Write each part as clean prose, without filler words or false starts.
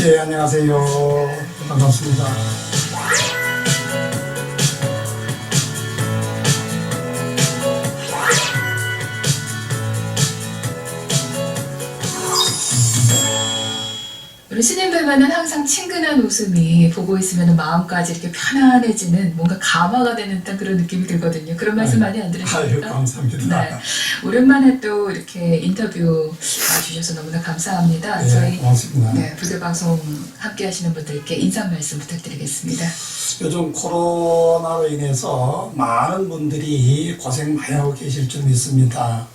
예, 안녕하세요. 반갑습니다. 우리 스님 뵈면은 항상 친근한 웃음이 보고 있으면 마음까지 이렇게 편안해지는 뭔가 감화가 되는 듯한 그런 느낌이 들거든요. 그런 말씀 많이 안 아유, 들으십니까? 감사합니다. 네. 오랜만에 또 이렇게 인터뷰 와주셔서 너무나 감사합니다. 예, 저희 고맙습니다. 네, 불교방송 함께 하시는 분들께 인사 말씀 부탁드리겠습니다. 요즘 코로나로 인해서 많은 분들이 고생 많이 하고 계실 줄 믿습니다.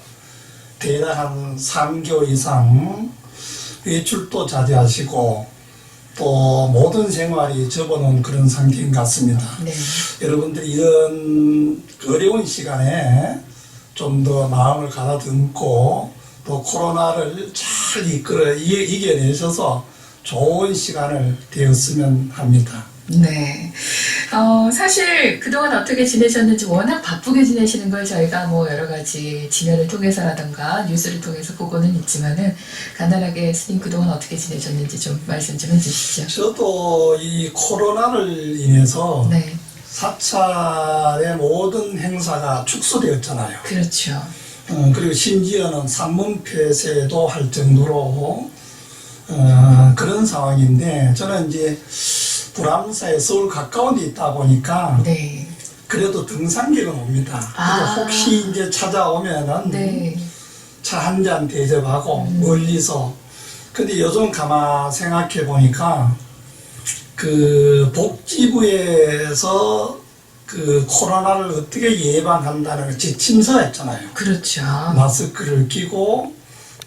대략 한 3개월 이상 외출도 자제하시고 또 모든 생활이 접어놓은 그런 상태인 것 같습니다. 네. 여러분들이 이런 어려운 시간에 좀 더 마음을 가다듬고 또 코로나를 잘 이겨내셔서 좋은 시간을 되었으면 합니다. 네. 사실 그동안 어떻게 지내셨는지 워낙 바쁘게 지내시는 걸 저희가 뭐 여러 가지 지면을 통해서라든가 뉴스를 통해서 보고는 있지만은 간단하게 스님 그동안 어떻게 지내셨는지 좀 말씀 좀 해주시죠. 저도 이 코로나를 인해서 네. 사찰의 모든 행사가 축소되었잖아요. 그렇죠. 그리고 심지어는 산문폐쇄도 할 정도로 그런 상황인데 저는 이제 불암사에 서울 가까운 데 있다 보니까 네. 그래도 등산객은 옵니다. 그래서 혹시 이제 찾아오면은 네. 차 한 잔 대접하고 멀리서. 근데 요즘 가만 생각해 보니까 그 복지부에서 그 코로나를 어떻게 예방한다는 지침서가 있잖아요. 그렇죠. 마스크를 끼고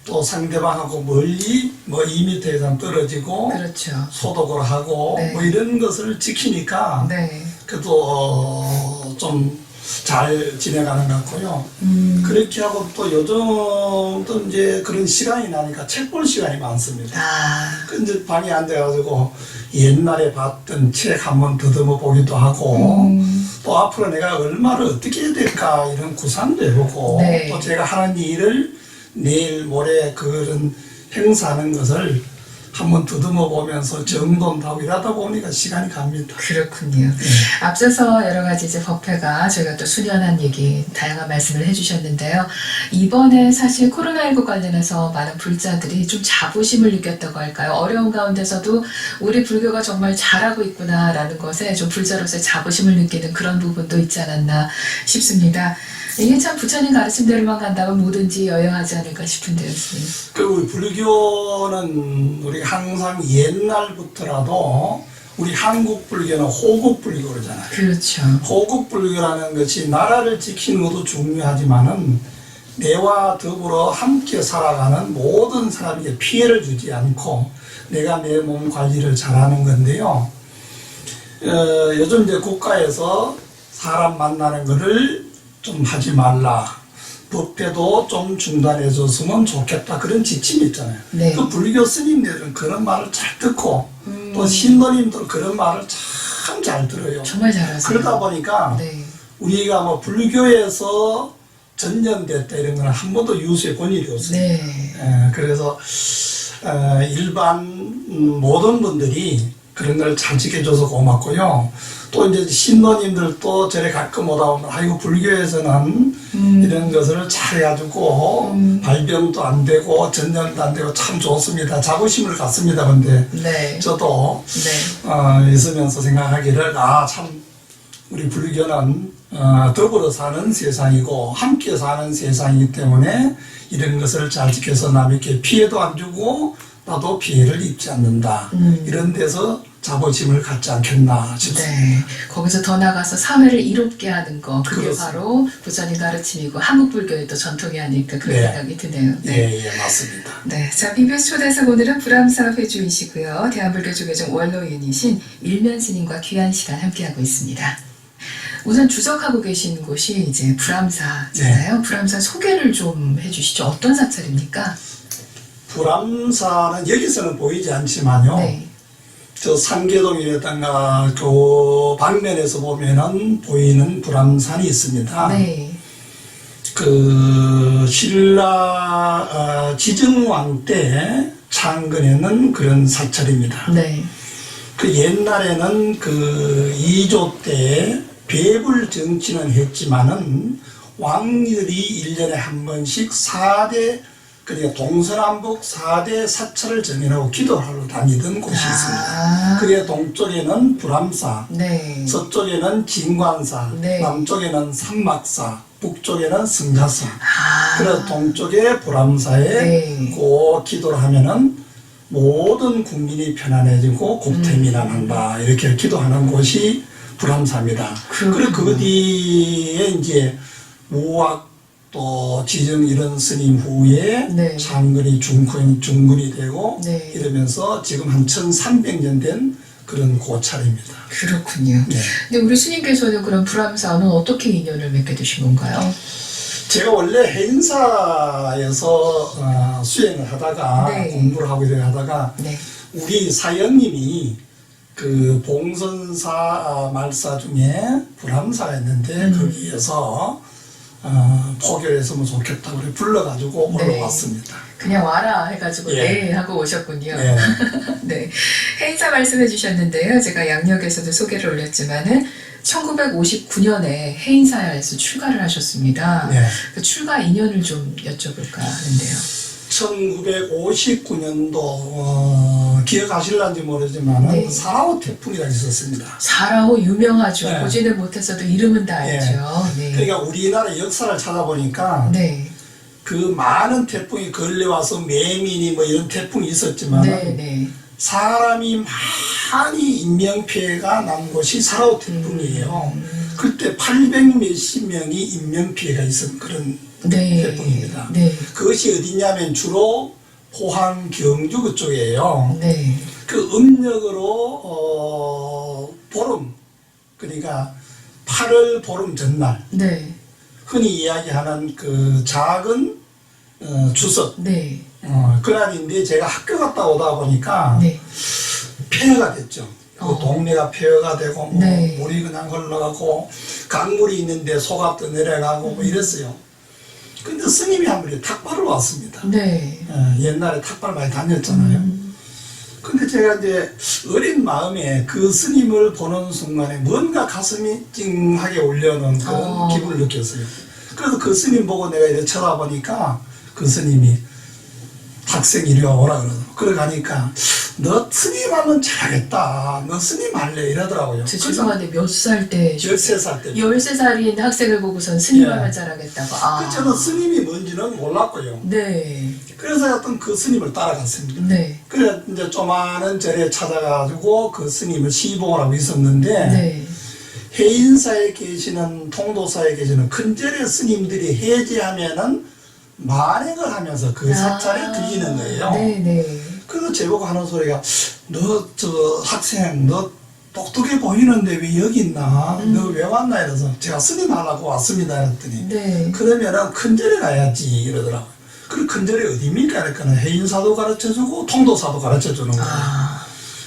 또 상대방하고 멀리 뭐 2m 이상 떨어지고 그렇죠. 소독을 하고 네. 뭐 이런 것을 지키니까 네. 그래도 좀 잘 지내가는 것 같고요. 그렇게 하고 또 요즘도 이제 그런 시간이 나니까 책 볼 시간이 많습니다. 근데 방에 앉아가지고 옛날에 봤던 책 한번 더듬어 보기도 하고 또 앞으로 내가 얼마를 어떻게 해야 될까 이런 구상도 해보고 네. 또 제가 하는 일을 내일 모레 그런 행사하는 것을 한번 더듬어 보면서 정돈도 하고 이러다 보니까 시간이 갑니다. 그렇군요. 앞서서 여러 가지 이제 법회가 저희가 또 수련한 얘기, 다양한 말씀을 해주셨는데요. 이번에 사실 코로나19 관련해서 많은 불자들이 좀 자부심을 느꼈다고 할까요? 어려운 가운데서도 우리 불교가 정말 잘하고 있구나라는 것에 좀 불자로서의 자부심을 느끼는 그런 부분도 있지 않았나 싶습니다. 이게 참 부처님 가르침대로만 간다면 뭐든지 여행하지 않을까 싶은데요, 선생님. 그리고 우리 불교는 우리 항상 옛날부터라도 우리 한국 불교는 호국 불교 그러잖아요. 그렇죠. 호국 불교라는 것이 나라를 지키는 것도 중요하지만은 내와 더불어 함께 살아가는 모든 사람에게 피해를 주지 않고 내가 내 몸 관리를 잘하는 건데요. 요즘 이제 국가에서 사람 만나는 것을 좀 하지 말라. 법회도 좀 중단해 줬으면 좋겠다. 그런 지침이 있잖아요. 네. 그 불교 스님들은 그런 말을 잘 듣고 또 신도님들 그런 말을 참 잘 들어요. 정말 잘하세요. 그러다 보니까 네. 우리가 뭐 불교에서 전염됐다 이런 건 한 번도 유수해 본 일이 없어요. 네. 그래서 일반 모든 분들이 그런 걸 잘 지켜줘서 고맙고요. 또 이제 신도님들도 저래 가끔 오다 보면 아이고 불교에서는 이런 것을 잘 해가지고 발병도 안 되고 전염도 안 되고 참 좋습니다. 자부심을 갖습니다. 근데 네. 저도 네. 있으면서 생각하기를 참 우리 불교는 더불어 사는 세상이고 함께 사는 세상이기 때문에 이런 것을 잘 지켜서 남에게 피해도 안 주고 나도 피해를 입지 않는다. 이런 데서 자부심을 갖지 않겠나 싶습니다. 네. 거기서 더 나가서 사회를 이롭게 하는 거 그게 그렇습니다. 바로 부처님 가르침이고 한국불교의 또 전통이 아닐까 그런 네. 생각이 드네요. 예, 맞습니다. 네, 자 BBS 초대석 오늘은 불암사 회주이시고요. 대한불교조계종 원로인이신 일면 스님과 귀한 시간 함께하고 있습니다. 우선 주석하고 계신 곳이 이제 불암사잖아요. 네. 불암사 소개를 좀 해주시죠. 어떤 사찰입니까? 불암사는 여기서는 보이지 않지만요. 네. 저 상계동이라든가 그 방면에서 보면은 보이는 불암산이 있습니다. 네. 그 신라 지정왕 때 창건에는 그런 사찰입니다. 네. 그 옛날에는 그 2조 때 배불 정치는 했지만은 왕들이 1년에 한 번씩 4대, 그러니까 동서남북 4대 사찰을 정해놓고 기도하러 다니던 곳이 있습니다. 그게 동쪽에는 불암사, 네. 서쪽에는 진관사, 네. 남쪽에는 삼막사, 북쪽에는 성가사. 아. 그래서 동쪽에 불암사에 네. 꼭 기도를 하면은 모든 국민이 편안해지고 국태민안한다 이렇게 기도하는 곳이 불암사입니다. 그리고 그 뒤에 이제 무학 또 지정 이런 스님 후에 네. 창건이 중근이 되고 네. 이러면서 지금 한 1300년 된 그런 고찰입니다. 그렇군요. 네. 근데 우리 스님께서는 그럼 불암사는 어떻게 인연을 맺게 되신 건가요? 제가 원래 해인사에서 수행을 하다가 네. 공부를 하고 이렇게 하다가 네. 우리 사형님이 그 봉선사 말사 중에 불암사가 있는데 거기에서 포교했으면 좋겠다고 그래 불러가지고 네. 올라왔습니다. 그냥 와라 해가지고 예. 네 하고 오셨군요. 네. 네. 해인사 말씀해 주셨는데요. 제가 양력에서도 소개를 올렸지만은 1959년에 해인사에서 출가를 하셨습니다. 네. 그 출가 인연을 좀 여쭤볼까 하는데요. 1959년도 기억하실런지 모르지만 네. 사라오 태풍이라고 있었습니다. 사라호 유명하죠. 네. 보지는 못했어도 이름은 다 알죠. 네. 그러니까 우리나라 역사를 찾아보니까 네. 그 많은 태풍이 걸려와서 매민이 뭐 이런 태풍이 있었지만 네. 네. 사람이 많이 인명피해가 난 곳이 사라오 태풍이에요. 그때 800 몇십 명이 인명피해가 있었던 그런 네. 태풍입니다. 네. 그것이 어디냐면 주로 포항, 경주 그쪽이에요. 네. 그 음력으로 보름, 그러니까 8월 보름 전날 네. 흔히 이야기하는 그 작은 추석 네. 그날인데 제가 학교 갔다 오다 보니까 네. 폐허가 됐죠. 그 동네가 폐허가 되고 뭐 네. 물이 그냥 흘러가고 강물이 있는데 속압도 내려가고 뭐 이랬어요. 근데 스님이 한 분이 탁발을 왔습니다. 네. 옛날에 탁발 많이 다녔잖아요. 근데 제가 이제 어린 마음에 그 스님을 보는 순간에 뭔가 가슴이 찡하게 울려는 그런 기분을 느꼈어요. 그래서 그 스님 보고 내가 이렇게 쳐다보니까 그 스님이 학생 이리 오라 그러더라고요. 그래 가니까 너 스님 하면 잘하겠다. 너 스님 할래 이러더라고요. 저 죄송한데 몇 살 때? 13살 때. 13살인 학생을 보고선 스님하면 예. 잘하겠다고. 그 저는 스님이 뭔지는 몰랐고요. 네. 그래서 하여튼 그 스님을 따라갔습니다. 네. 그래 이제 조만한 절에 찾아가지고 그 스님을 시봉을 하고 있었는데 네. 해인사에 계시는 통도사에 계시는 큰 절의 스님들이 해제하면은 만행을 하면서 그 사찰에 들리는 거예요. 네네. 그래서 제보고 하는 소리가 너 저 학생 너 똑똑해 보이는데 왜 여기 있나? 너 왜 왔나? 이래서 제가 스님 하려고 왔습니다. 이랬더니 네. 그러면은 큰절에 가야지 이러더라고요. 그리고 큰절이 어디입니까? 그러니까 해인사도 가르쳐주고 통도사도 가르쳐주는 거예요.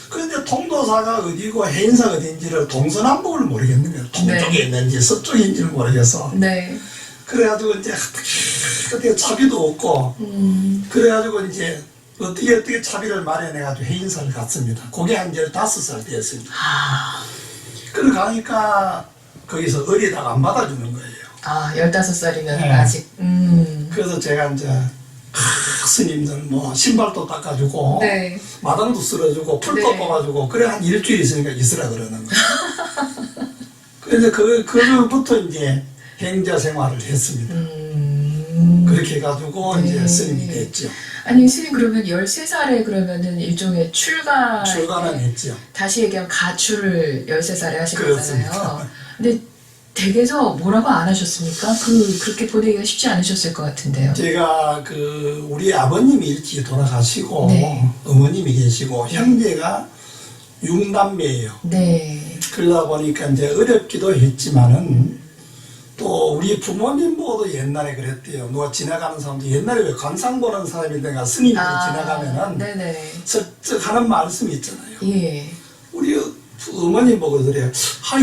그런데 통도사가 어디고 해인사가 어딘지를 동서남북을 모르겠는 거예요. 동쪽에 네. 있는지 서쪽에 있는지를 모르겠어. 네. 그래가지고 이제 어떻게 차비도 없고 그래가지고 이제 어떻게 차비를 마련해가지고 해인사를 갔습니다. 그게 한 15살 때였습니다. 그래 가니까 거기서 어리다가 안 받아주는 거예요. 15살이면 네. 아직. 그래서 제가 이제 스님들 뭐 신발도 닦아주고 네. 마당도 쓸어주고 풀도 네. 뽑아주고 그래 한 일주일 있으니까 있으라 그러는 거예요. 그래서 그거부터 이제 행자 생활을 했습니다. 그렇게 해가지고 네. 이제 스님이 됐죠. 아니 스님 그러면 13살에 그러면은 일종의 출가는 때 했죠. 다시 얘기하면 가출을 13살에 하신 그렇습니다. 거잖아요. 근데 댁에서 뭐라고 안 하셨습니까? 그렇게 보내기가 쉽지 않으셨을 것 같은데요. 제가 우리 아버님이 일찍 돌아가시고 네. 어머님이 계시고 형제가 6남매예요. 네. 그러다 보니까 이제 어렵기도 했지만은 또 우리 부모님 모두 옛날에 그랬대요. 누가 지나가는 사람도 옛날에 왜 관상 보는 사람인데가 스님이 지나가면은 네네. 쩍쩍 하는 말씀이 있잖아요. 예. 우리 어머니 보고 그래요.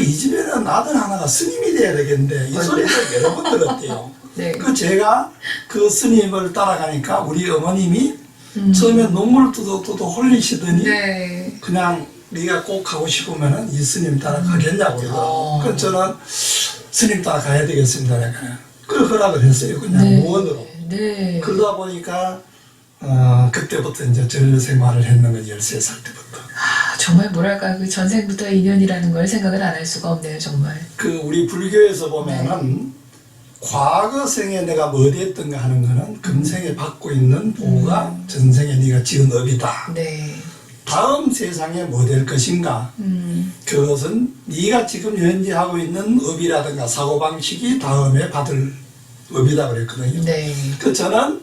이 집에는 아들 하나가 스님이 돼야 되겠는데 이 소리를 여러 번 들었대요. 네. 제가 그 스님을 따라가니까 우리 어머님이 처음에 눈물 뚜둑뚜둑 흘리시더니 네. 그냥 네가 꼭 가고 싶으면은 이 스님 따라 가겠냐고 그러더라고요. 그래서 저는 스님 따라 가야 되겠습니다. 내가 그 허락을 했어요. 그냥 네. 무언으로. 네. 그러다 보니까 그때부터 이제 절 생활을 했는 건 13살 때부터. 아, 정말 뭐랄까 그 전생부터 인연이라는 걸 생각을 안 할 수가 없네요, 정말. 그 우리 불교에서 보면은 과거 생에 내가 뭐 됐던가 하는 거는 금생에 받고 있는 보가 전생에 네가 지은 업이다. 네. 다음 세상에 뭐 될 것인가? 그것은 네가 지금 현재 하고 있는 업이라든가 사고방식이 다음에 받을 업이다 그랬거든요. 네. 그 저는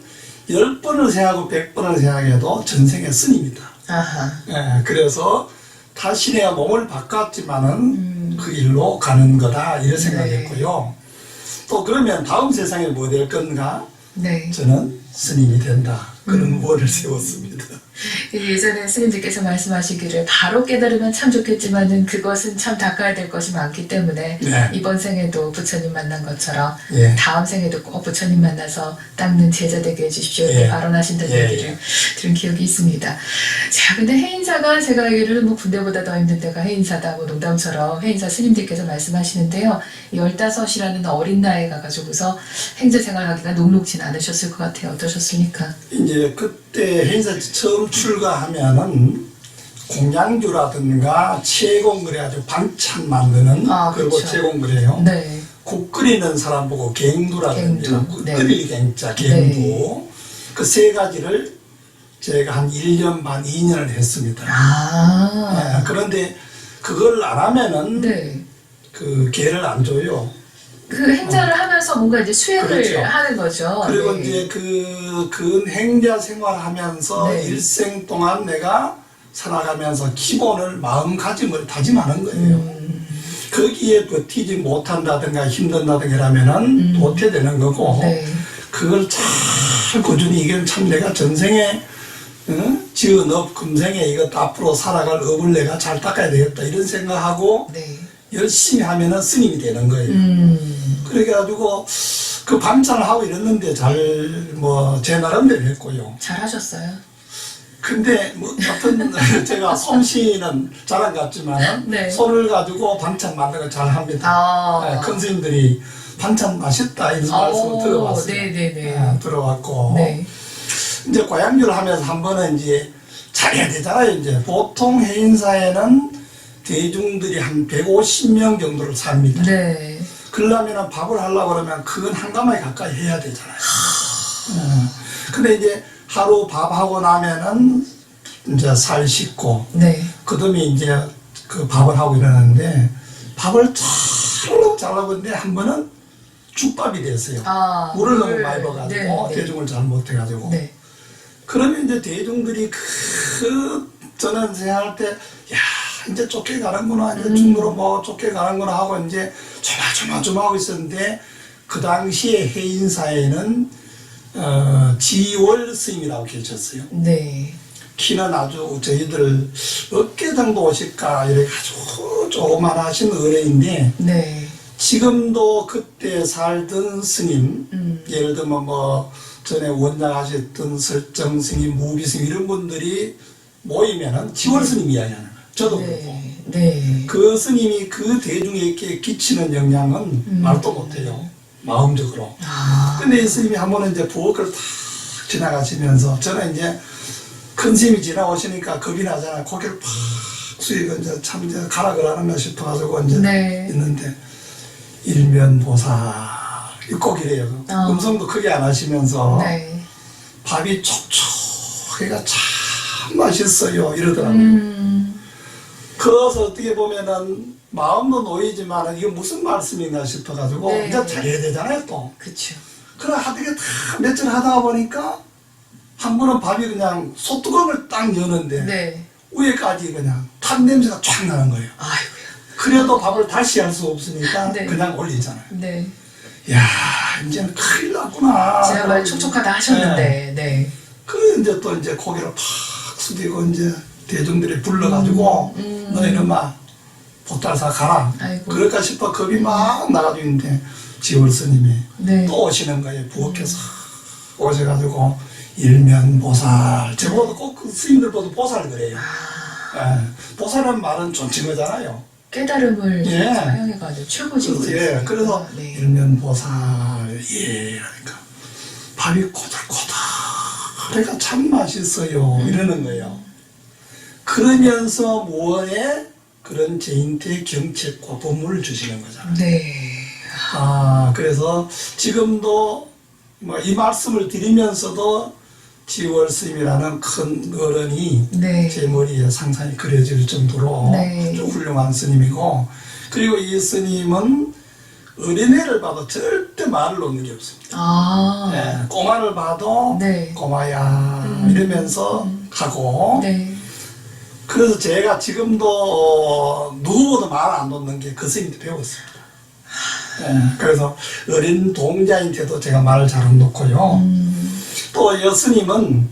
10번을 생각하고 100번을 생각해도 전생의 스님이다. 아하. 예, 그래서 다시 내가 몸을 바꿨지만은 그 일로 가는 거다 이런 생각했고요. 또 그러면 다음 세상에 뭐 될 건가? 네. 저는 스님이 된다. 그런 무언을 세웠습니다. 예전에 스님들께서 말씀하시기를 바로 깨달으면 참 좋겠지만은 그것은 참 닦아야 될 것이 많기 때문에 네. 이번 생에도 부처님 만난 것처럼 예. 다음 생에도 꼭 부처님 만나서 닦는 제자 되게 해주십시오 이렇게 예. 발언하신다는 예, 얘기를 예. 들은 기억이 있습니다. 자, 근데 해인사가 제가 알기를 뭐 군대보다 더 힘든 데가 해인사다 뭐 농담처럼 해인사 스님들께서 말씀하시는데요. 15이라는 어린 나이에 가가지고서 행제 생활하기가 녹록진 않으셨을 것 같아요. 어떠셨습니까? 이제 그때 행사 처음 출가하면은 공양주라든가 채공 그래가지고 반찬 만드는 그리고 그렇죠. 채공 그래요. 네. 국 끓이는 사람 보고 갱두라든지 갱두, 네. 끓일 갱자 갱두 그 세 가지를 제가 한 1년 반 2년을 했습니다. 아. 그런데 그걸 안 하면은 네. 그 개를 안 줘요. 그 행자를 하면서 뭔가 이제 수행을 그렇죠. 하는 거죠. 그리고 네. 이제 그 행자 생활하면서 네. 일생 동안 내가 살아가면서 기본을 마음가짐을 다짐하는 거예요. 거기에 버티지 못한다든가 힘든다든가 하면은 도태되는 거고 네. 그걸 잘 꾸준히 이건 참 내가 전생에 지은 업 금생에 이것 앞으로 살아갈 업을 내가 잘 닦아야 되겠다 이런 생각하고 네. 열심히 하면은 스님이 되는 거예요. 그래가지고 그 밤찬을 하고 이랬는데 잘 뭐 제 나름대로 했고요. 잘하셨어요. 근데 뭐 어떤 제가 솜씨는 잘 안 같지만 네. 손을 가지고 반찬 만드는 거 잘 합니다. 아. 큰 스님들이 반찬 맛있다 이런 말씀을 들어봤어요. 네네네. 들어봤고 네. 이제 고향주를 하면서 한 번은 이제 잘해야 되잖아요. 이제 보통 해인사에는 대중들이 한 150명 정도를 삽니다. 네. 그러려면 밥을 하려고 그러면 그건 한 가마에 가까이 해야 되잖아요. 근데 이제 하루 밥하고 나면은 이제 살 씻고 네. 그 다음에 이제 그 밥을 하고 이러는데 밥을 잘하고 있는데 한 번은 죽밥이 됐어요. 아, 물을 너무 물. 많이 먹어가지고 네, 네. 대중을 잘 못해가지고 네. 그러면 이제 대중들이 저는 생각할 때 야 이제 쫓겨가는구나 이제 중으로 뭐 쫓겨가는구나 하고 이제 조마조마 하고 있었는데 그 당시에 해인사에는 지월 스님이라고 계셨어요. 네. 키는 아주 저희들 어깨 정도 오실까 이래 아주 조그만하신 어른인데 네. 지금도 그때 살던 스님 예를 들면 뭐 전에 원장하셨던 설정 스님, 무비 스님 이런 분들이 모이면은 지월 스님 이야기하는 거예요. 저도 그렇고 네. 네. 그 스님이 그 대중에게 끼치는 영향은 말도 못해요. 마음적으로. 아. 근데 이 스님이 한 번은 이제 부엌을 탁 지나가시면서 저는 이제 큰 스님이 지나오시니까 겁이 나잖아요. 고개를 팍 숙이고 이제 참 이제 가라 그러는가 싶어가지고 이제 네. 있는데 일면보살 꼭 이래요. 음성도 크게 안 하시면서 네. 밥이 촉촉해가 참 맛있어요 이러더라고요. 그래서 어떻게 보면은 마음도 놓이지만 이게 무슨 말씀인가 싶어가지고 네. 이제 잘해야 되잖아요 또. 그쵸. 그래 하되게 다 며칠 하다 보니까 한 번은 밥이 그냥 소뚜껑을 딱 여는데 네. 위에까지 그냥 탄 냄새가 쫙 나는 거예요. 아이고야. 그래도 밥을 다시 할 수 없으니까 네. 그냥 올리잖아요. 네. 야 이제는 큰일 났구나. 제야말 촉촉하다 하셨는데. 네. 그래 이제 또 이제 고개를 팍 숙이고 이제 대중들이 불러가지고 너희는 막 보따리사 가라. 아이고. 그럴까 싶어 겁이 막 나가지고 있는데 지월 스님이 네. 또 오시는 거예요. 부엌에서 오셔가지고 일면보살. 저보다 꼭 그 스님들보다 보살 그래요. 예, 보살은 말은 존칭 거잖아요. 깨달음을 예. 사용해가지고 최고지. 예, 그래서 네. 일면보살, 예, 그러니까 밥이 꼬들꼬들, 그러니까 참 맛있어요. 이러는 거예요. 그러면서 뭐에 그런 제인태 경책과 법문을 주시는 거잖아요. 네. 그래서 지금도 뭐 이 말씀을 드리면서도 지월 스님이라는 큰 어른이 네. 제 머리에 상상이 그려질 정도로 네. 아주 훌륭한 스님이고, 그리고 이 스님은 어린애를 봐도 절대 말을 놓는 게 없습니다. 예, 꼬마를 봐도 네. 꼬마야 이러면서 가고, 네. 그래서 제가 지금도 누구보다 말 안 놓는 게 그 스님한테 배웠습니다. 예, 그래서 어린 동자한테도 제가 말을 잘 안 놓고요. 또 여스님은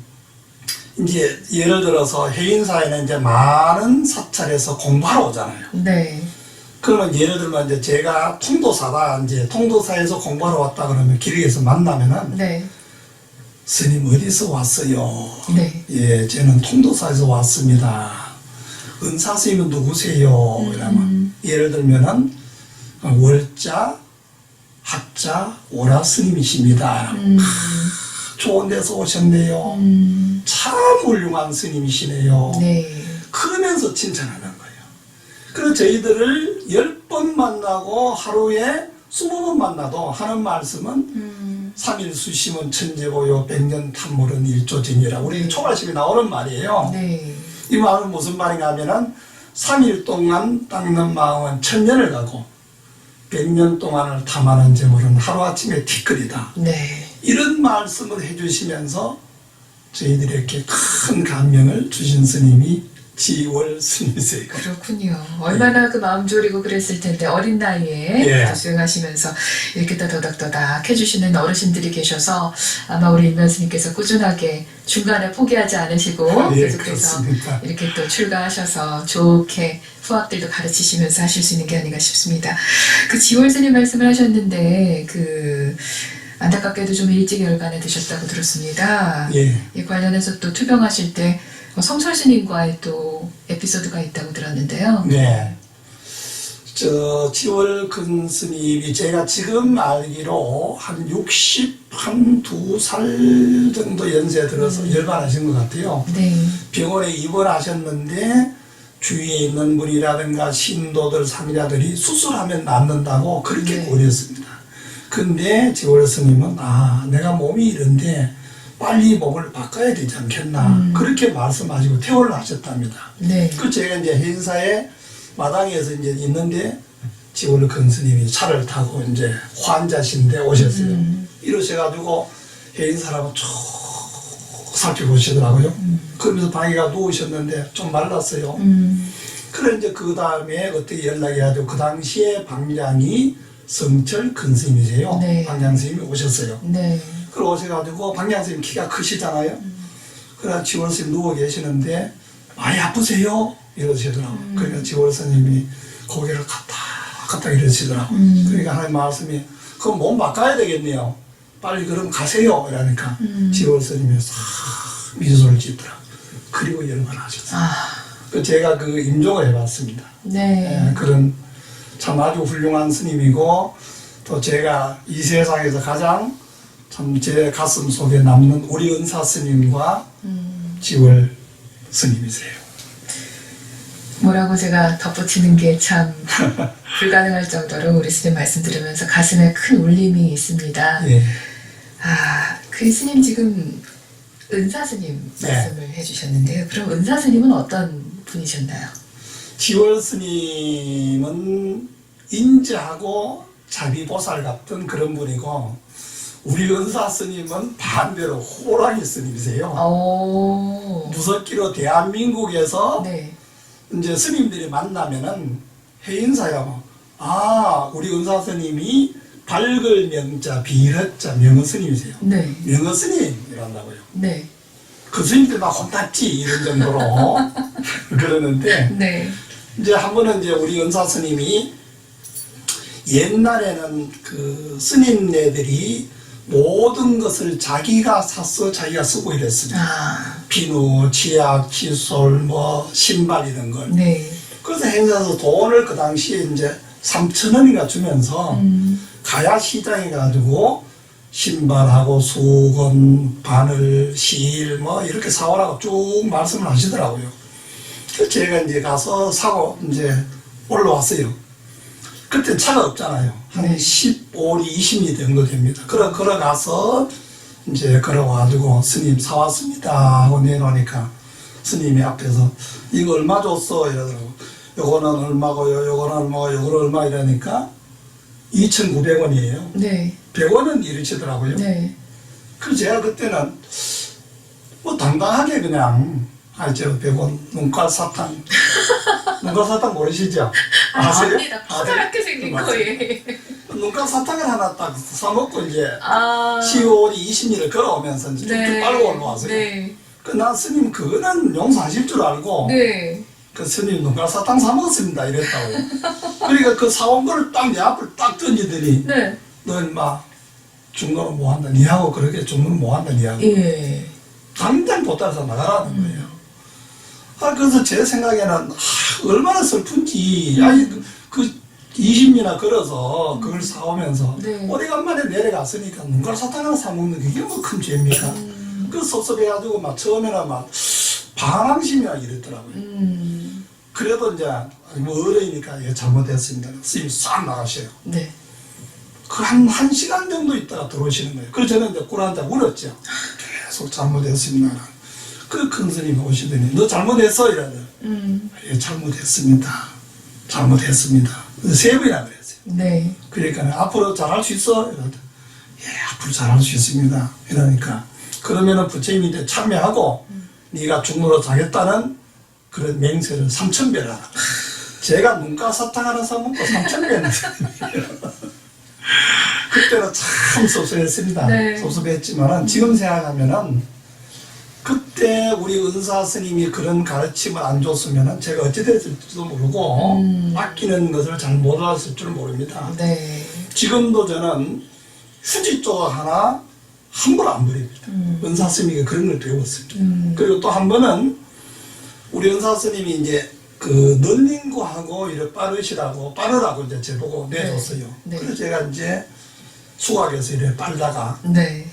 이제 예를 들어서 해인사에는 이제 많은 사찰에서 공부하러 오잖아요. 네. 그러면 예를 들면 이제 제가 통도사다, 이제 통도사에서 공부하러 왔다 그러면 길에서 만나면은 네. 스님 어디서 왔어요? 네. 예, 저는 통도사에서 왔습니다. 은사 스님은 누구세요? 이러면 예를 들면은 월자, 학자, 오라 스님이십니다. 좋은 데서 오셨네요. 참 훌륭한 스님이시네요. 네. 그러면서 칭찬하는 거예요. 그래서 저희들을 10번 만나고 하루에 20번 만나도 하는 말씀은 삼일 수심은 천재고요, 백년 탐물은 일조진이라 우리 초발심이 나오는 말이에요. 네. 이 말은 무슨 말인가 하면은 3일 동안 닦는 마음은 천년을 가고 100년 동안을 탐하는 재물은 하루아침에 티끌이다. 네. 이런 말씀을 해주시면서 저희들에게 큰 감명을 주신 스님이 지월 스님이세요. 그렇군요. 얼마나 그 마음 졸이고 그랬을 텐데 어린 나이에 예. 또 수행하시면서 이렇게 또 도닥도닥 해주시는 어르신들이 계셔서 아마 우리 임면 스님께서 꾸준하게 중간에 포기하지 않으시고 예, 계속해서 그렇습니다. 이렇게 또 출가하셔서 좋게 후학들도 가르치시면서 하실 수 있는 게 아닌가 싶습니다. 그 지월 스님 말씀을 하셨는데 그 안타깝게도 좀 일찍 열반에 드셨다고 들었습니다. 예. 이 관련해서 또 투병하실 때 성철 스님과의 또 에피소드가 있다고 들었는데요. 네. 지월 근 스님이 제가 지금 알기로 한 62살 정도 연세 들어서 열반하신 것 같아요. 네. 병원에 입원하셨는데 주위에 있는 분이라든가 신도들, 상자들이 수술하면 낫는다고 그렇게 네. 고렸습니다. 근데 지월 스님은 내가 몸이 이런데 빨리 몸을 바꿔야 되지 않겠나 그렇게 말씀하시고 퇴원을 하셨답니다. 네. 그 제가 이제 행사에 마당에서 이제 있는데 지월 근 스님이 차를 타고 이제 환자신데 오셨어요. 이러셔가지고 해인 사람은 쭉 살펴보시더라고요. 그러면서 방에가 누우셨는데 좀 말랐어요. 그래 이제 그 다음에 어떻게 연락이 와가지고 그 당시에 방장이 성철 근 스님이세요. 네. 방장 스님이 오셨어요. 네. 그러고 오셔가지고 방장 스님 키가 크시잖아요. 그래 지월 스님 누워 계시는데 많이 아프세요? 이러시더라고요. 그러니까 지월 스님이 고개를 갔다 이러시더라고요. 그러니까 하나님 말씀이 그럼 몸 바꿔야 되겠네요. 빨리 그럼 가세요. 이러니까 지월 스님이 싹 미소를 짓더라고요. 그리고 열반하셨어요. 제가 그 임종을 해봤습니다. 네. 예, 그런 참 아주 훌륭한 스님이고 또 제가 이 세상에서 가장 참 제 가슴 속에 남는 우리 은사 스님과 지월 스님이세요. 뭐라고 제가 덧붙이는 게 참 불가능할 정도로 우리 스님 말씀 들으면서 가슴에 큰 울림이 있습니다. 예. 그 스님 지금 은사 스님 말씀을 해주셨는데요. 그럼 은사 스님은 어떤 분이셨나요? 지월 스님은 인자하고 자비보살 같은 그런 분이고 우리 은사 스님은 반대로 호랑이 스님이세요. 무섭기로 대한민국에서 네. 이제 스님들이 만나면은 해인사야 우리 은사 스님이 밝을 명자 비일자 명어 스님이세요. 네. 명어 스님 이란다고요. 네. 그 스님들 막 혼났지 이런 정도로 그러는데 네. 이제 한 번은 이제 우리 은사 스님이 옛날에는 그 스님네들이 모든 것을 자기가 사서 자기가 쓰고 이랬습니다. 아, 비누, 치약, 칫솔, 뭐 신발 이런 걸. 네. 그래서 행사에서 돈을 그 당시에 이제 3,000원인가 주면서 가야 시장에 가지고 신발하고 수건, 바늘, 실 뭐 이렇게 사오라고 쭉 말씀을 하시더라고요. 그래서 제가 이제 가서 사고 이제 올라왔어요. 그때 차가 없잖아요. 한 네. 15리, 20리 정도 됩니다. 걸어가서 이제 걸어와가지고 스님 사왔습니다 하고 내놓으니까 스님이 앞에서 이거 얼마 줬어? 이러더라고. 요거는 얼마고요, 요거는 얼마고, 요거는 얼마 이러니까 2,900원이에요. 네. 100원은 이러시더라고요. 네. 그래서 제가 그때는 뭐 당당하게 그냥 저 100원 눈깔 사탕 눈깔 사탕 모르시죠? 아세요? 압니다. 커다랗게 생긴 맞아요. 거에. 눈깔 사탕을 하나 딱 사먹고 이제 아. 10월이 20일을 걸어오면서 이제 쭉 빨고 올라왔어요. 네. 난 스님 그거는 용서하실 줄 알고 네. 그 스님 눈깔 사탕 사 먹었습니다 이랬다고요. 그러니까 그 사온 거를 딱 내 앞을 딱 던지더니 네. 너 인마 중노는 뭐 한다 니하고 그렇게 중노는 뭐 한다 니하고 예. 당장 보따리에서 나가라는 거예요. 그래서 제 생각에는 얼마나 슬픈지 아니 그 20년이나 걸어서 그걸 사오면서 네. 오래간만에 내려갔으니까 눈깔 사탕 하나 사먹는 게 이게 뭐 큰 죄입니까? 그 섭섭해가지고 막 처음에는 막 반항심이라 이랬더라고요. 그래도 이제 뭐 어려이니까 이게 잘못했습니다. 스님 싹 나가셔요. 네. 그 한 시간 정도 있다가 들어오시는 거예요. 그래서 저는 이제 꿀한테 울었죠. 계속 잘못했습니다. 그 큰 스님이 오시더니 너 잘못했어? 이러더니 예, 잘못했습니다. 잘못했습니다. 세 번이나 그랬어요. 네. 그러니까 앞으로 잘할 수 있어? 이러더니 예, 앞으로 잘할 수 있습니다. 이러니까 그러면은 부처님이 이제 참여하고 네가 중로로 자겠다는 그런 맹세를 3,000배를 하라. 제가 눈가 사탕 하나 사먹고 3,000배는 그때는 참 섭섭했습니다. 네. 섭섭했지만은 지금 생각하면은 그때 우리 은사 스님이 그런 가르침을 안 줬으면은 제가 어찌 됐을지도 모르고 아끼는 것을 잘 못 알았을 줄 모릅니다. 네. 지금도 저는 휴지 조각 하나 함부로 안 버립니다. 은사 스님이 그런 걸 배웠습니다. 그리고 또 한 번은 우리 은사 스님이 이제 그 널링구하고 이렇게 빠르라고 이제 제보고 내줬어요. 네. 그래서 제가 이제 수학에서 이렇게 빨다가 네.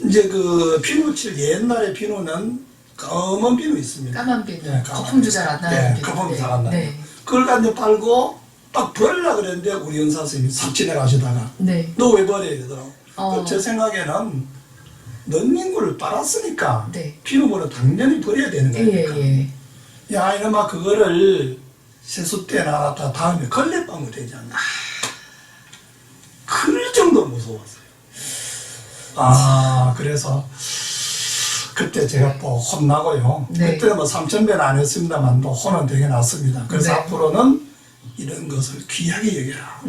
이제 그 비누 칠 옛날에 비누는 검은 비누 있습니다. 까만 비누. 예, 까만 거품도 잘 안 나는 네, 비누. 거품도 잘 안 나요. 네. 그걸 가지고 빨고 딱 버리려고 그랬는데 우리 은사 스님이 싹 지나가시다가 네. 너 왜 버려? 이러더라고. 어. 제 생각에는 넌닝구를 빨았으니까 네. 비누물은 당연히 버려야 되는 예, 거니까. 예. 야, 이놈아 그거를 세수 때 나갔다 다음에 걸레방울 되지 않나. 그럴 정도로 무서웠어요. 그래서 그때 제가 또 혼나고요. 네. 그때 뭐 3,000배는 안 했습니다만 또 혼은 되게 났습니다. 그래서 네. 앞으로는 이런 것을 귀하게 여겨라.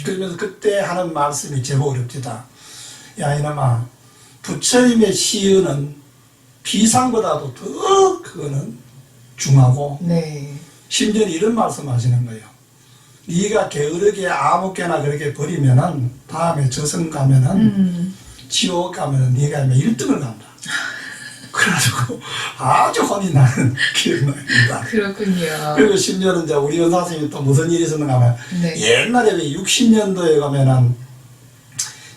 그러면서 그때 하는 말씀이 제법 어렵지다. 야, 이놈아, 부처님의 시은은 비상보다도 더 그거는 중하고, 네. 심지어 이런 말씀 하시는 거예요. 네가 게으르게 아무 깨나 그렇게 버리면은 다음에 저승 가면은 지옥 가면은 네가 1등을 간다. 그래가지고 아주 혼이 나는 기억납니다. 그렇군요. 그리고 심지어는 이제 우리 은사 선생님이 또 무슨 일이 있었는가 하면 네. 옛날에 왜 60년도에 가면은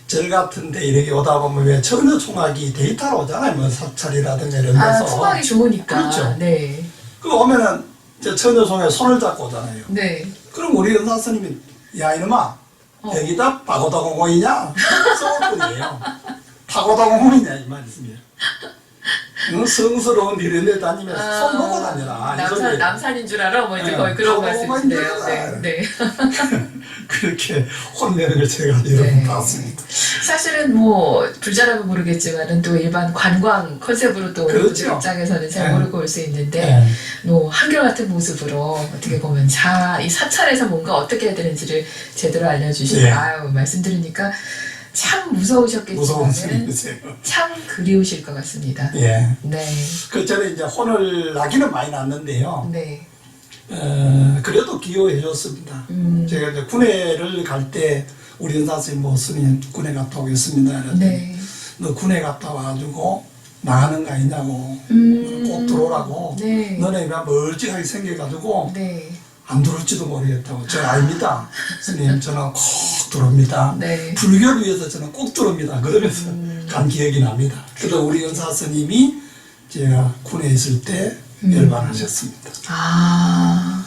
절 같은 데 이렇게 오다 보면 왜 천여총학이 데이터로 오잖아요. 뭐 사찰이라든가 이런 데서. 통하기 좋으니까. 그렇죠. 네. 그 오면은 이제 천여총에 손을 잡고 오잖아요. 네. 그럼 우리 은사 스님이 야 이놈아 여기다 파고다공원이냐? 써볼뿐이에요. 파고다공원이냐 이 말씀이에요. 성스러운 이런 데 다니면서 손 놓고 다녀라. 이 소리예요. 남산인 줄 알아? 뭐 이제 네. 거의 그런 파고다공원인 말씀이시네요. 줄 네. 알아. 네. 그렇게 혼내는 걸 제가 여러 번 네. 봤습니다. 사실은 뭐 불자라면 모르겠지만은 또 일반 관광 컨셉으로 또 그렇죠. 입장에서는 잘 네. 모르고 올 수 있는데 네. 뭐 한결같은 모습으로 어떻게 보면 이 사찰에서 뭔가 어떻게 해야 되는지를 제대로 알려주시고 예. 말씀 들으니까 참 무서운 무서우셨겠지만 스님이세요. 참 그리우실 것 같습니다. 예. 네, 그 전에 이제 혼을 나기는 많이 났는데요. 네, 그래도 기여해 줬습니다. 제가 이제 군회를 갈 때 우리 연사 선생님 뭐 스님 군에 갔다 오겠습니다. 이랬더니 네. 너 군에 갔다 와가지고 나가는 거 아니냐고 너는 꼭 들어오라고 네. 너네 막 멀찍하게 생겨가지고 네. 안 들어올지도 모르겠다고. 저 아닙니다. 스님 저는 꼭 들어옵니다. 네. 불교를 위해서 저는 꼭 들어옵니다. 그러면서 간 기억이 납니다. 그래서 우리 연사 스님이 제가 군에 있을 때 열반하셨습니다. 아,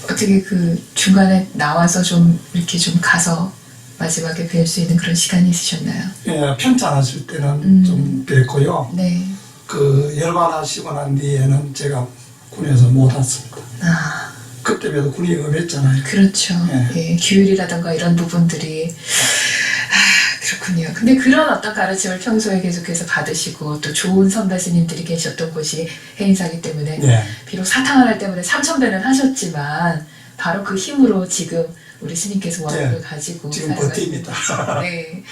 어떻게 그 중간에 나와서 좀 이렇게 좀 가서 마지막에 뵐 수 있는 그런 시간이 있으셨나요? 예, 편찮으실 때는 좀 뵙고요. 네. 그 열반하시고 난 뒤에는 제가 군에서 못 왔습니다. 아, 그때에도 군이 엄했잖아요. 그렇죠. 예. 예, 규율이라든가 이런 부분들이. 그렇군요. 근데 그런 어떤 가르침을 평소에 계속해서 받으시고 또 좋은 선배 스님들이 계셨던 곳이 해인사기 때문에 네. 비록 사탕하나 때문에 3,000배는 하셨지만 바로 그 힘으로 지금 우리 스님께서 원력을 네. 가지고 지금 살아가고 버팁니다. 있는. 네.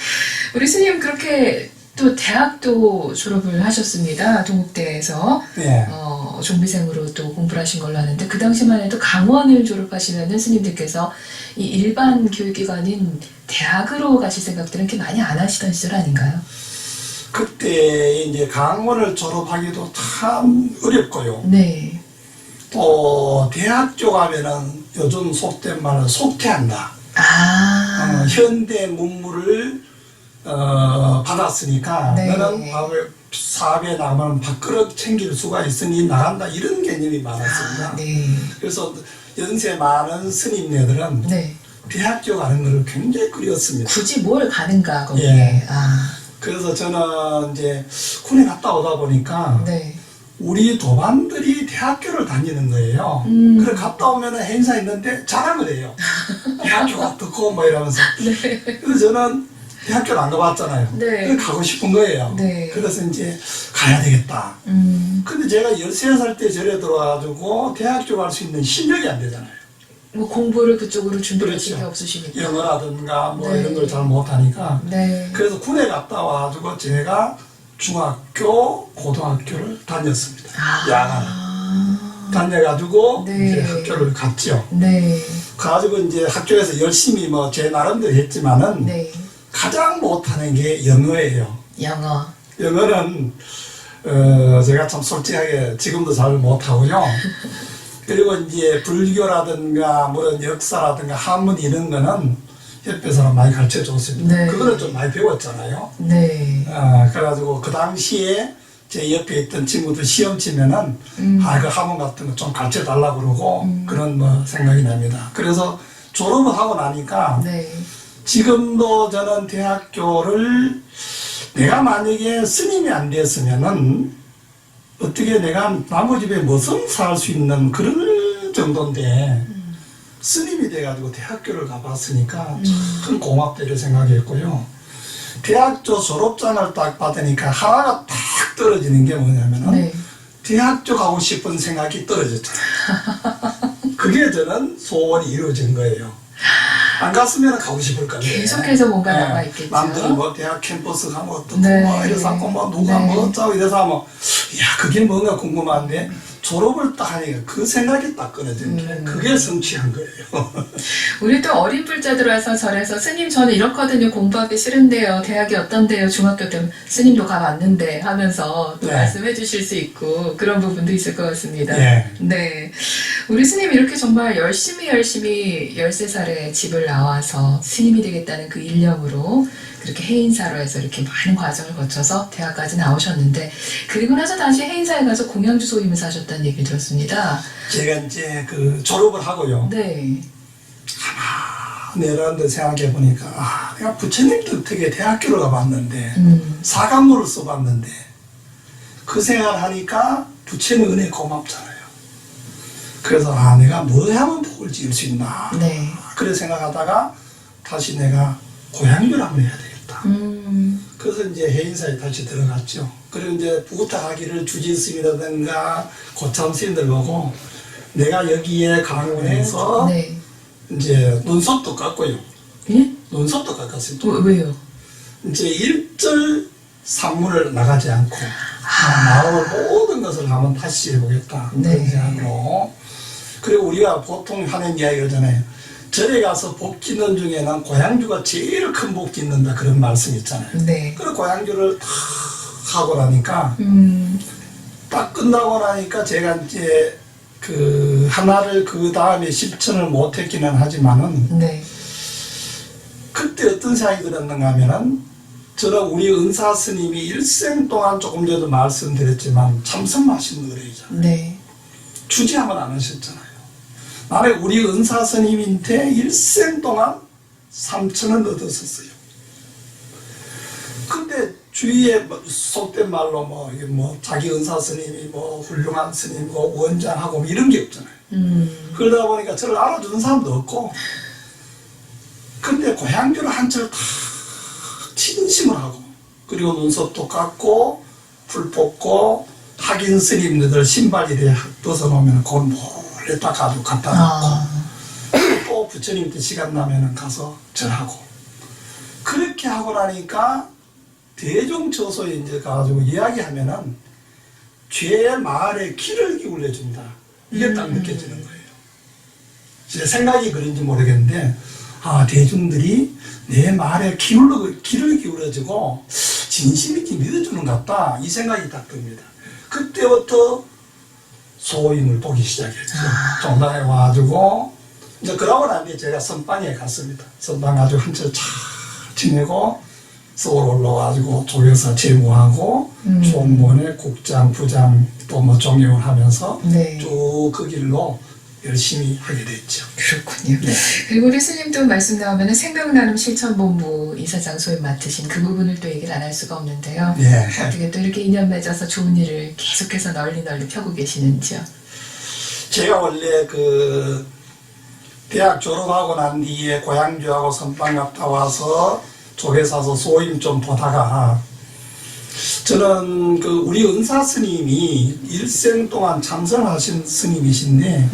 우리 스님 그렇게 또 대학도 졸업을 하셨습니다. 동국대에서 네. 종비생으로 또 공부를 하신 걸로 아는데 그 당시만 해도 강원을 졸업하시면은 스님들께서 이 일반 교육기관인 대학으로 가실 생각들은 이렇게 많이 안 하시던 시절 아닌가요? 그때 이제 강원을 졸업하기도 참 어렵고요. 네. 또 대학교 가면은 요즘 속된 말로 속퇴한다. 아. 현대 문물을 받았으니까 네. 너는 사업에 나가면 밥그릇 챙길 수가 있으니 나간다 이런 개념이 많았습니다. 아, 네. 그래서 연세 많은 스님네들은 네. 대학교 가는 것을 굉장히 꺼렸습니다. 굳이 뭘 가는가 거기에. 예. 아. 그래서 저는 이제 군에 갔다 오다 보니까 네. 우리 도반들이 대학교를 다니는 거예요. 그래 갔다 오면 행사 있는데 자랑을 해요. 대학교가 어떻고 뭐 이러면서. 네. 그래서 저는 대학교를 안 가봤잖아요. 네. 그래 가고 싶은 거예요. 네. 그래서 이제 가야 되겠다. 근데 제가 13살 때 절에 들어와가지고 대학교 갈 수 있는 실력이 안 되잖아요. 뭐 공부를 그쪽으로 준비하신 게 그렇죠. 없으시니까. 영어라든가 뭐 네. 이런 걸 잘 못하니까. 네. 그래서 군에 갔다 와가지고 제가 중학교, 고등학교를 다녔습니다. 야간. 다녀가지고 네. 이제 학교를 갔죠. 네. 가지고 이제 학교에서 열심히 뭐 제 나름대로 했지만은 네. 가장 못하는 게 영어예요. 영어. 영어는 제가 참 솔직하게 지금도 잘 못하고요. 그리고 이제 불교라든가 뭐 역사라든가 한문 이런 거는 옆에서는 많이 가르쳐 줬습니다. 네. 그거는 좀 많이 배웠잖아요. 네. 그래가지고 그 당시에 제 옆에 있던 친구들 시험 치면은 그 학원 같은 거 좀 가르쳐 달라고 그러고 그런 뭐 생각이 납니다. 그래서 졸업을 하고 나니까 네. 지금도 저는 대학교를 내가 만약에 스님이 안 됐으면은 어떻게 내가 나무 집에 무슨 살 수 있는 그런 정도인데 스님이 돼가지고 대학교를 가봤으니까 참 고맙다 이렇게 생각했고요. 대학교 졸업장을 딱 받으니까 하나가 딱 떨어지는 게 뭐냐면은 네. 대학교 가고 싶은 생각이 떨어졌잖아요. 그게 저는 소원이 이루어진 거예요. 안 갔으면 가고 싶을 건데. 계속해서 뭔가 남아있겠죠. 남들은 뭐 대학 캠퍼스 가면 어떻고 네. 뭐 이래서 하고 뭐 누가 네. 뭐 어쩌고 이래서 하면 야 그게 뭔가 궁금한데 졸업을 딱 하니까 그 생각이 딱 끊어진 게 그게 성취한 거예요. 우리 또 어린 불자들 와서 절에서 스님 저는 이렇거든요. 공부하기 싫은데요. 대학이 어떤데요. 중학교 때 스님도 가봤는데 하면서 또 네. 말씀해 주실 수 있고 그런 부분도 있을 것 같습니다. 네. 네. 우리 스님 이렇게 정말 열심히 13살에 집을 나와서 스님이 되겠다는 그 일념으로 그렇게 해인사로 해서 이렇게 많은 과정을 거쳐서 대학까지 나오셨는데 그리고 나서 다시 해인사에 가서 공양주 소임을 하셨다는 얘기를 들었습니다. 제가 이제 그 졸업을 하고요. 네. 내려앉아 생각해 보니까 내가 부처님도 어떻게 대학교를 가봤는데 사관문을 써봤는데 그 생각을 하니까 부처님 은혜 고맙잖아요. 그래서 내가 뭐 하면 복을 지을 수 있나 네. 그래 생각하다가 다시 내가 고향교를 한번 해야 되겠다. 그래서 이제 해인사에 다시 들어갔죠. 그리고 이제 부탁하기를 주지스님이라든가 고참 스님들 보고 내가 여기에 강원에서 네. 이제 눈썹도 깎고요. 예? 눈썹도 깎았습니다. 왜요? 이제 일절 산문을 나가지 않고 나올 모든 것을 한번 다시 해보겠다. 네. 그런 생각으로. 그리고 우리가 보통 하는 이야기잖아요. 절에 가서 복 짓는 중에는 고향주가 제일 큰 복 짓는다 그런 말씀 있잖아요. 네. 그래서 고향주를 탁 하고 나니까 딱 끝나고 나니까 제가 이제 그 하나를 그 다음에 실천을 못했기는 하지만은 네. 그때 어떤 생각이 들었는가 하면은 저는 우리 은사 스님이 일생 동안 조금 전에도 말씀드렸지만 참선하신 노래이잖아요. 네. 주지하면 안 하셨잖아요. 나는 우리 은사 스님한테 일생 동안 3천원 얻었었어요. 근데 주위에 속된 말로 뭐, 이게 뭐 자기 은사 스님이 뭐 훌륭한 스님이고 원장하고 뭐 이런 게 없잖아요. 그러다 보니까 저를 알아주는 사람도 없고, 근데 고향주를 한철 다 진심을 하고, 그리고 눈썹도 깎고, 풀 뽑고, 학인 스님들 신발 이래 벗어놓으면 그걸 몰래 딱 가지고 갖다 놓고, 또 부처님한테 시간 나면은 가서 절하고. 그렇게 하고 나니까 대종처소에 이제 가가지고 이야기하면은 죄 말에 귀를 기울여준다. 이게 딱 느껴지는 거예요. 제 생각이 그런지 모르겠는데, 아, 대중들이 내 말에 귀를 기울여주고 진심 있게 믿어주는 것 같다. 이 생각이 딱 듭니다. 그때부터 소임을 보기 시작했죠. 정당에 와가지고, 이제 그러고 난 뒤에 제가 선방에 갔습니다. 선방 가지고 한철 잘 지내고, 서울 올라와가지고 조교사 재무하고, 총무원에 국장, 부장 또 뭐 종영을 하면서 네. 쭉 그 길로 열심히 하게 됐죠. 그렇군요. 그리고 우리 스님도 말씀 나오면 생명나눔 실천본부 이사장 소임 맡으신 그 부분을 또 얘기를 안 할 수가 없는데요. 예. 어떻게 또 이렇게 인연 맺어서 좋은 일을 계속해서 널리 펴고 계시는지요? 제가 원래 그 대학 졸업하고 난 뒤에 고향주하고 선방 갔다 와서 조계사서 소임 좀 보다가, 저는 그 우리 은사 스님이 일생 동안 참선하신 스님이신데,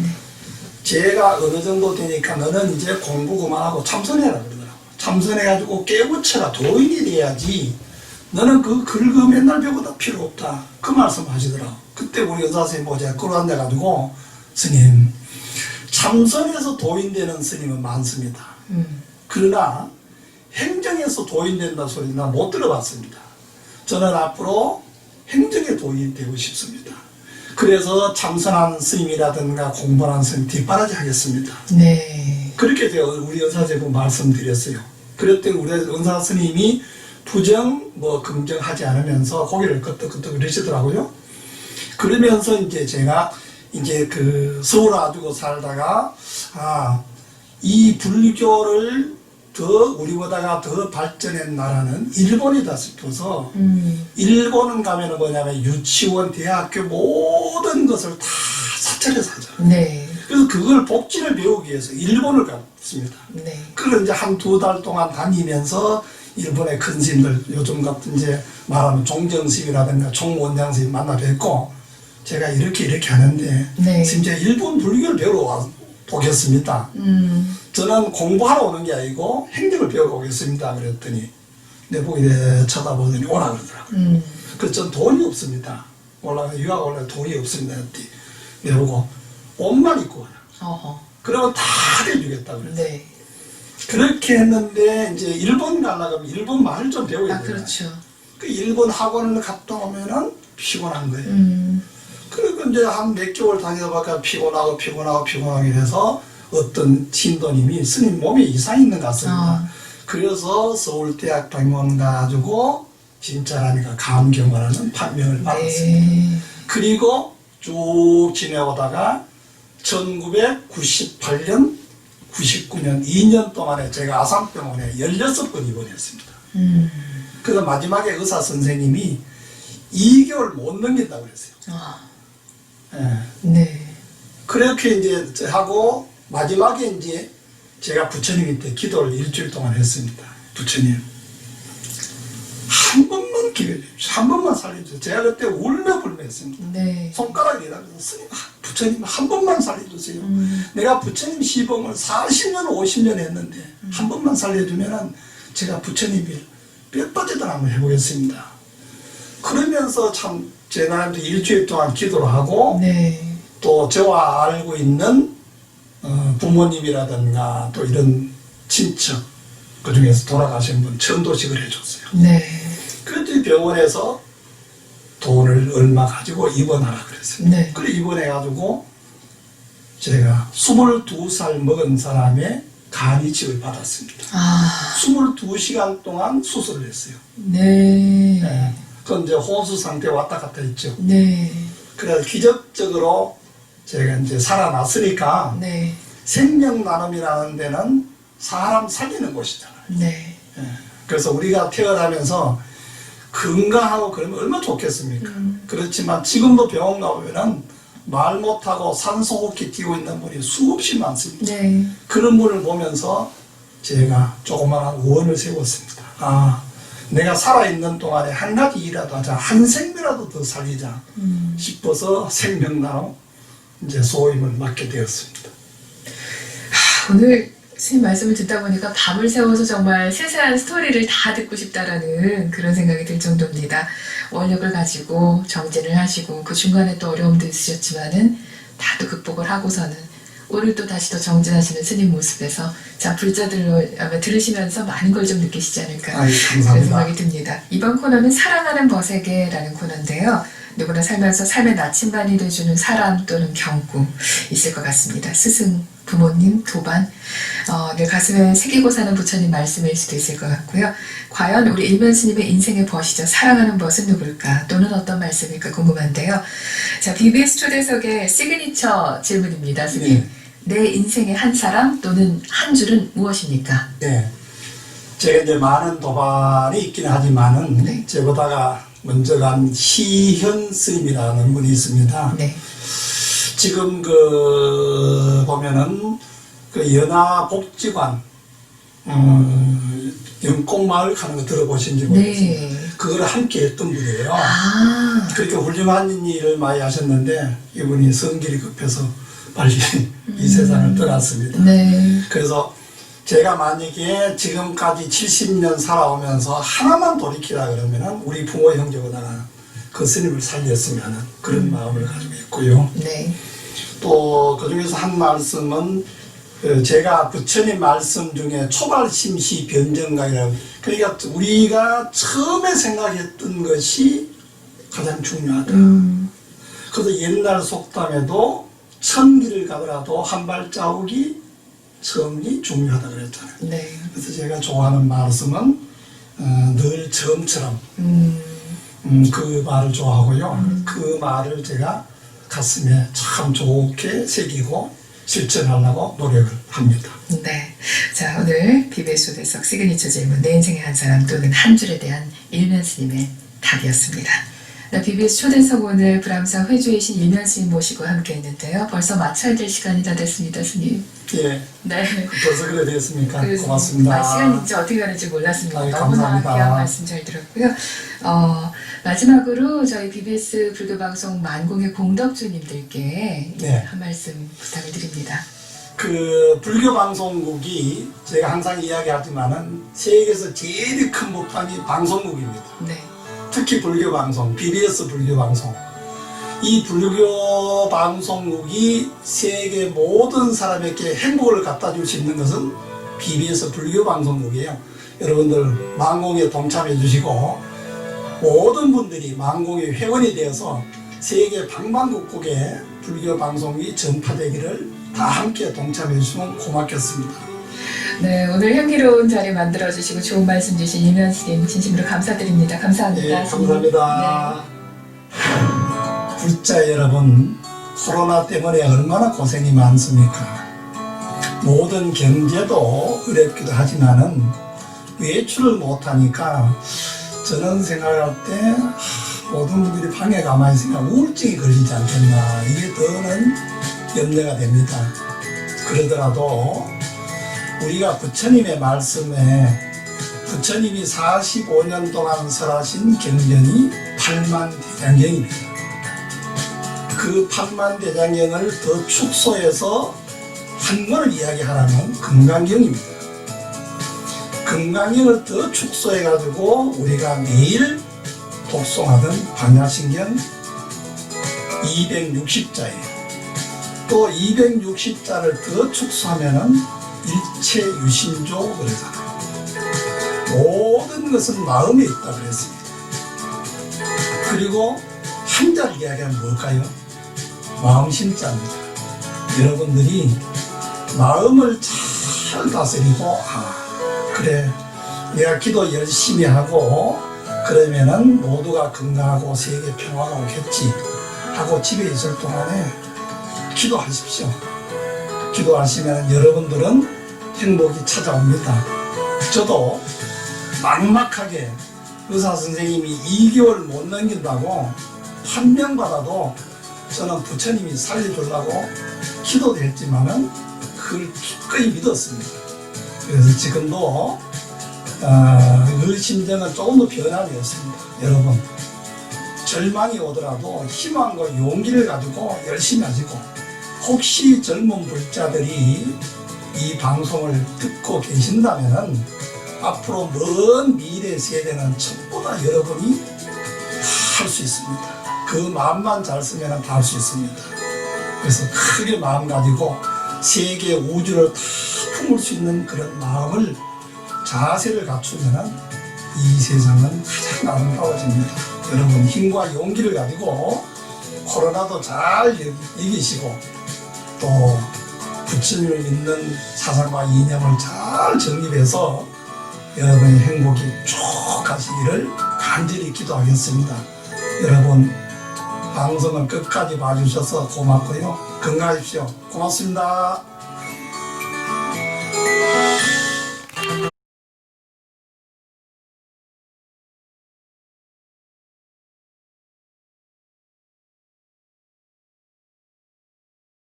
제가 어느 정도 되니까 너는 이제 공부 그만하고 참선해라 그러더라고. 참선해가지고 깨우쳐라. 도인이 돼야지. 너는 그 글거 맨날 배우다 필요 없다. 그 말씀 하시더라고. 그때 우리 은사 스님 보고 제가 끌어안아가지고, 스님, 참선해서 도인 되는 스님은 많습니다. 그러나 행정에서 도인 된다 소리 나 못 들어봤습니다. 저는 앞으로 행정의 도인이 되고 싶습니다. 그래서 참선하는 스님이라든가 공부하는 스님 뒷바라지 하겠습니다. 네. 그렇게 제가 우리 은사제부 말씀드렸어요. 그랬더니 우리 은사 스님이 부정 뭐 긍정하지 않으면서 고개를 끄덕끄덕 그러시더라고요. 그러면서 이제 제가 이제 그 서울 와두고 살다가, 아, 이 불교를 더 우리보다가 더 발전한 나라는 일본이다 싶어서, 일본은 가면은 뭐냐면 유치원, 대학교 모든 것을 다 사찰에서 하잖아요. 네. 그래서 그걸 복지를 배우기 위해서 일본을 갔습니다. 네. 그걸 이제 한 두 달 동안 다니면서 일본의 큰 스님들, 요즘 같은 이제 말하면 종정스님이라든가 총원장스님 만나 뵙고, 제가 이렇게 하는데, 네. 진짜 일본 불교를 배우러 오겠습니다. 저는 공부하러 오는 게 아니고 행정을 배우러 오겠습니다. 그랬더니 내 보고 이래 쳐다보더니 오라 그러더라고요. 그래서 전 돈이 없습니다. 유학 올라 돈이 없습니다. 그랬더니 내 보고 옷만 입고 와라. 어허. 그러면 다 해주겠다 그랬어요. 네. 그렇게 했는데 이제 일본 가려면 일본 말을 좀 배워야 아, 돼요. 그렇죠. 그 일본 학원을 갔다 오면은 피곤한 거예요. 그리고 이제 한 몇 개월 다니다 보니까 피곤하고 이래서 어떤 신도님이 스님 몸에 이상이 있는 것 같습니다. 그래서 서울대학 병원 가지고 진짜라니까 감경을 하는 판명을 받았습니다. 네. 그리고 쭉 지내오다가 1998년, 99년 2년 동안에 제가 아산병원에 16번 입원했습니다. 그래서 마지막에 의사 선생님이 2개월 못 넘긴다고 그랬어요. 아. 예. 네. 그렇게 이제 하고 마지막에 이제 제가 부처님한테 기도를 일주일 동안 했습니다. 부처님, 한 번만 기회 주십시오. 한 번만 살려주세요. 제가 그때 울며불며했습니다. 네. 손가락이라서 스님, 부처님 한 번만 살려주세요. 내가 부처님 시범을 40년, 50년 했는데 한 번만 살려주면은 제가 부처님이 뼈 빠지도록 한번 해보겠습니다. 그러면서 참 제가 일주일 동안 기도를 하고, 네. 또 저와 알고 있는 부모님이라든가 또 이런 친척 그 중에서 돌아가신 분 전도식을 해줬어요. 네. 그때 병원에서 돈을 얼마 가지고 입원하라 그랬어요. 네. 그래 입원해가지고 제가 22살 먹은 사람의 간 이식을 받았습니다. 아, 22시간 동안 수술을 했어요. 네. 예. 그건 이제 호수 상태 왔다 갔다 했죠. 네. 그래서 기적적으로 제가 이제 살아났으니까 네. 생명 나눔이라는 데는 사람 살리는 곳이잖아요. 네. 예. 그래서 우리가 태어나면서 건강하고 그러면 얼마나 좋겠습니까? 그렇지만 지금도 병원 가보면은 말 못하고 산소호흡기 뛰고 있는 분이 수없이 많습니다. 네. 그런 분을 보면서 제가 조그마한 우원을 세웠습니다. 아, 내가 살아있는 동안에 한 가지 일이라도 하자, 한 생명이라도 더 살리자 싶어서 생명나눔 이제 소임을 맡게 되었습니다. 오늘 선생님 말씀을 듣다 보니까 밤을 새워서 정말 세세한 스토리를 다 듣고 싶다라는 그런 생각이 들 정도입니다. 원력을 가지고 정진을 하시고 그 중간에 또 어려움도 있으셨지만은 다 또 극복을 하고서는 오늘 또 다시 더 정진하시는 스님 모습에서 자 불자들로 아마 들으시면서 많은 걸 좀 느끼시지 않을까 아이, 그런 감사합니다. 생각이 듭니다. 이번 코너는 사랑하는 벗에게라는 코너인데요. 누구나 살면서 삶의 나침반이 돼주는 사람 또는 경구 있을 것 같습니다. 스승, 부모님, 도반, 늘 가슴에 새기고 사는 부처님 말씀일 수도 있을 것 같고요. 과연 우리 일면 스님의 인생의 벗이죠. 사랑하는 벗은 누굴까? 또는 어떤 말씀일까 궁금한데요. 자, BBS 초대석의 시그니처 질문입니다, 스님. 내 인생의 한 사람 또는 한 줄은 무엇입니까? 네. 제가 이제 많은 도반이 있긴 하지만은 네. 저보다가 먼저 간 희현 스님이라는 분이 있습니다. 네. 지금 그 보면은 그 연화복지관 영곡마을 가는 거 들어보신지 모르겠습니다. 네. 그걸 함께 했던 분이에요. 아, 그렇게 훌륭한 일을 많이 하셨는데 이분이 성질이 급해서 빨리 이 세상을 떠났습니다. 네. 그래서 제가 만약에 지금까지 70년 살아오면서 하나만 돌이키라 그러면은 우리 부모 형제보다가 그 스님을 살렸으면 하는 그런 마음을 가지고 있고요. 네. 또 그 중에서 한 말씀은 제가 부처님 말씀 중에 초발심시 변정각이라고, 그러니까 우리가 처음에 생각했던 것이 가장 중요하다. 그래서 옛날 속담에도 천 길을 가더라도 한 발자국이 처음이 중요하다 그랬잖아요. 네. 그래서 제가 좋아하는 말씀은 늘 처음처럼 그 말을 좋아하고요. 그 말을 제가 가슴에 참 좋게 새기고 실천하려고 노력을 합니다. 네. 자, 오늘 BBS 초대석 시그니처 질문 내 인생의 한 사람 또는 한 줄에 대한 일면 스님의 답이었습니다. 네, BBS 초대석 오늘 불암사 회주이신 일면 스님 모시고 함께 했는데요. 벌써 마쳐야 될 시간이 다 됐습니다, 스님. 예, 네. 벌써 그래 되었습니까? 그래서 고맙습니다. 시간이 이제 어떻게 가는지 몰랐습니다. 아이, 너무나 감사합니다. 귀한 말씀 잘 들었고요. 마지막으로 저희 BBS 불교방송 만공의 공덕주님들께 네. 한 말씀 부탁을 드립니다. 그 불교 방송국이 제가 항상 이야기하지만은 세계에서 제일 큰 목판이 방송국입니다. 네. 특히 불교 방송, BBS 불교 방송. 이 불교 방송국이 세계 모든 사람에게 행복을 갖다 줄 수 있는 것은 BBS 불교 방송국이에요. 여러분들 만공에 동참해 주시고 모든 분들이 만공의 회원이 되어서 세계 방방곡곡에 불교 방송이 전파되기를 다 함께 동참해 주시면 고맙겠습니다. 네, 오늘 향기로운 자리 만들어주시고 좋은 말씀 주신 이면 스님 진심으로 감사드립니다. 감사합니다. 네, 감사합니다. 불자 여러분, 코로나 때문에 얼마나 고생이 많습니까? 모든 경제도 어렵기도 하지만은 외출을 못하니까 저는 생각할 때 모든 분들이 방에 가만히 있으니까 우울증이 걸리지 않겠나, 이게 더는 염려가 됩니다. 그러더라도 우리가 부처님의 말씀에 부처님이 45년 동안 설하신 경전이 8만 대장경입니다. 그 8만 대장경을 더 축소해서 한 권을 이야기하라면 금강경입니다. 금강경을 더 축소해가지고 우리가 매일 독송하던 반야신경 260자예요. 또 260자를 더 축소하면은 일체 유심조 그러잖아요. 모든 것은 마음에 있다 그랬습니다. 그리고 한자를 이야기하면 뭘까요? 마음심자입니다. 여러분들이 마음을 잘 다스리고 그래 내가 기도 열심히 하고 그러면은 모두가 건강하고 세계 평화가 오겠지 하고 집에 있을 동안에 기도하십시오. 기도하시면 여러분들은 행복이 찾아옵니다. 저도 막막하게 의사 선생님이 2개월 못 넘긴다고 판명받아도 저는 부처님이 살려주려고 기도도 했지만은 그걸 기꺼이 믿었습니다. 그래서 지금도 그 심정은 조금 더 변함이 없습니다. 여러분 절망이 오더라도 희망과 용기를 가지고 열심히 하시고 혹시 젊은 불자들이 이 방송을 듣고 계신다면은 앞으로 먼 미래 세대는 전부 다 여러분이 다 할 수 있습니다. 그 마음만 잘 쓰면 다 할 수 있습니다. 그래서 크게 마음 가지고 세계 우주를 다 품을 수 있는 그런 마음을 자세를 갖추면 이 세상은 가장 아름다워집니다. 여러분 힘과 용기를 가지고 코로나도 잘 이기시고 또 부처님을 믿는 사상과 이념을 잘 정립해서 여러분의 행복이 쭉 가시기를 간절히 기도하겠습니다. 여러분 방송을 끝까지 봐주셔서 고맙고요. 건강하십시오. 고맙습니다.